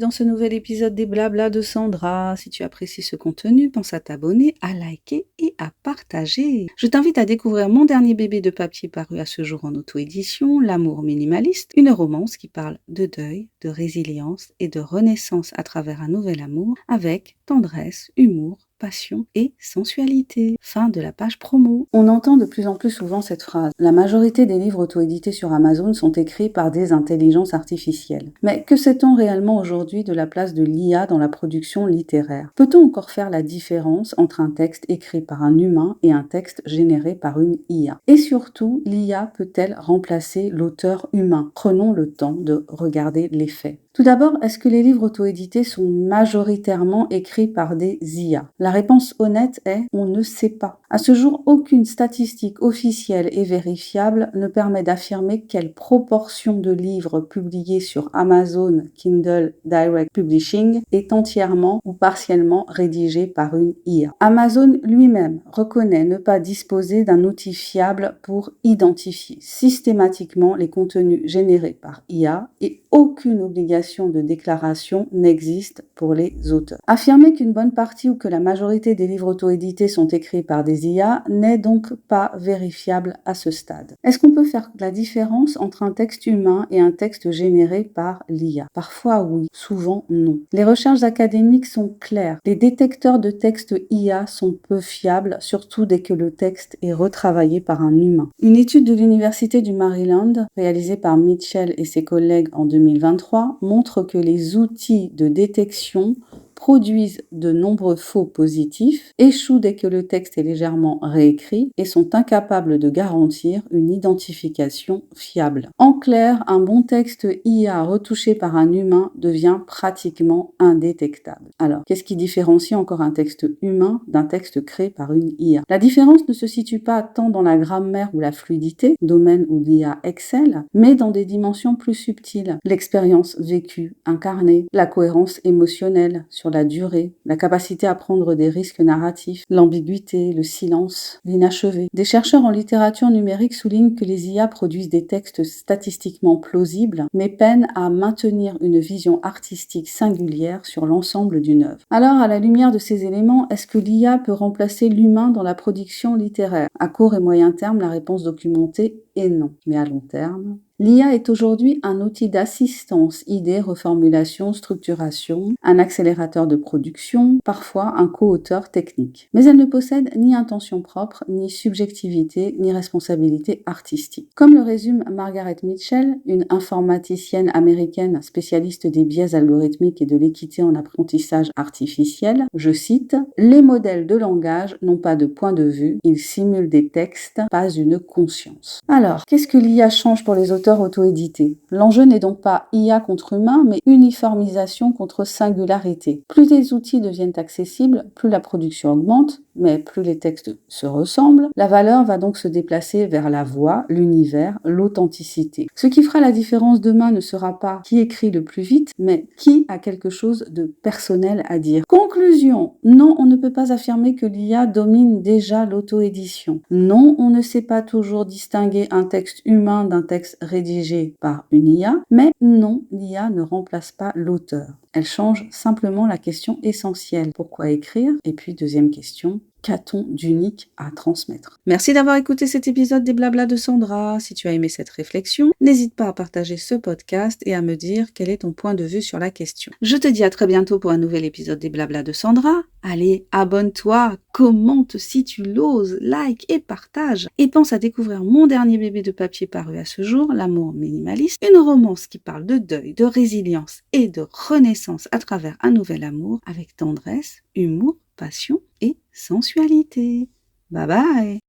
dans ce nouvel épisode des Blabla de Sandra. Si tu apprécies ce contenu, pense à t'abonner, à liker et à partager. Je t'invite à découvrir mon dernier bébé de papier paru à ce jour en auto-édition, L'amour minimaliste, une romance qui parle de deuil, de résilience et de renaissance à travers un nouvel amour avec tendresse, humour, passion et sensualité. Fin de la page promo. On entend de plus en plus souvent cette phrase. La majorité des livres auto-édités sur Amazon sont écrits par des intelligences artificielles. Mais que sait-on réellement aujourd'hui de la place de l'IA dans la production littéraire? Peut-on encore faire la différence entre un texte écrit par un humain et un texte généré par une IA? Et surtout, l'IA peut-elle remplacer l'auteur humain? Prenons le temps de regarder les faits. Tout d'abord, est-ce que les livres auto-édités sont majoritairement écrits par des IA? La réponse honnête est « on ne sait pas ». À ce jour, aucune statistique officielle et vérifiable ne permet d'affirmer quelle proportion de livres publiés sur Amazon Kindle Direct Publishing est entièrement ou partiellement rédigé par une IA. Amazon lui-même reconnaît ne pas disposer d'un outil fiable pour identifier systématiquement les contenus générés par IA et aucune obligation de déclaration n'existe pour les auteurs. Affirmer qu'une bonne partie ou que la majorité des livres auto-édités sont écrits par des IA n'est donc pas vérifiable à ce stade. Est-ce qu'on peut faire la différence entre un texte humain et un texte généré par l'IA? Parfois oui, souvent non. Les recherches académiques sont claires. Les détecteurs de texte IA sont peu fiables, surtout dès que le texte est retravaillé par un humain. Une étude de l'Université du Maryland, réalisée par Mitchell et ses collègues en 2023, montre que les outils de détection produisent de nombreux faux positifs, échouent dès que le texte est légèrement réécrit et sont incapables de garantir une identification fiable. En clair, un bon texte IA retouché par un humain devient pratiquement indétectable. Alors, qu'est-ce qui différencie encore un texte humain d'un texte créé par une IA? La différence ne se situe pas tant dans la grammaire ou la fluidité, domaine où l'IA excelle, mais dans des dimensions plus subtiles. L'expérience vécue, incarnée, la cohérence émotionnelle sur la durée, la capacité à prendre des risques narratifs, l'ambiguïté, le silence, l'inachevé. Des chercheurs en littérature numérique soulignent que les IA produisent des textes statistiquement plausibles, mais peinent à maintenir une vision artistique singulière sur l'ensemble d'une œuvre. Alors, à la lumière de ces éléments, est-ce que l'IA peut remplacer l'humain dans la production littéraire? À court et moyen terme, la réponse documentée est non. Mais à long terme, l'IA est aujourd'hui un outil d'assistance, idée, reformulation, structuration, un accélérateur de production, parfois un co-auteur technique. Mais elle ne possède ni intention propre, ni subjectivité, ni responsabilité artistique. Comme le résume Margaret Mitchell, une informaticienne américaine spécialiste des biais algorithmiques et de l'équité en apprentissage artificiel, je cite, « Les modèles de langage n'ont pas de point de vue, ils simulent des textes, pas une conscience. » Alors, qu'est-ce que l'IA change pour les auteurs auto-édités? L'enjeu n'est donc pas IA contre humain, mais uniformisation contre singularité. Plus les outils deviennent accessibles, plus la production augmente, mais plus les textes se ressemblent. La valeur va donc se déplacer vers la voix, l'univers, l'authenticité. Ce qui fera la différence demain ne sera pas qui écrit le plus vite, mais qui a quelque chose de personnel à dire. Conclusion. Non, on ne peut pas affirmer que l'IA domine déjà l'auto-édition. Non, on ne sait pas toujours distinguer un texte humain d'un texte rédigé par une IA, mais non, l'IA ne remplace pas l'auteur. Elle change simplement la question essentielle. Pourquoi écrire? Et puis deuxième question, qu'a-t-on d'unique à transmettre? Merci d'avoir écouté cet épisode des Blabla de Sandra. Si tu as aimé cette réflexion, n'hésite pas à partager ce podcast et à me dire quel est ton point de vue sur la question. Je te dis à très bientôt pour un nouvel épisode des Blabla de Sandra. Allez, abonne-toi, commente si tu l'oses, like et partage. Et pense à découvrir mon dernier bébé de papier paru à ce jour, L'amour minimaliste, une romance qui parle de deuil, de résilience et de renaissance à travers un nouvel amour avec tendresse, humour, passion et sensualité. Bye bye!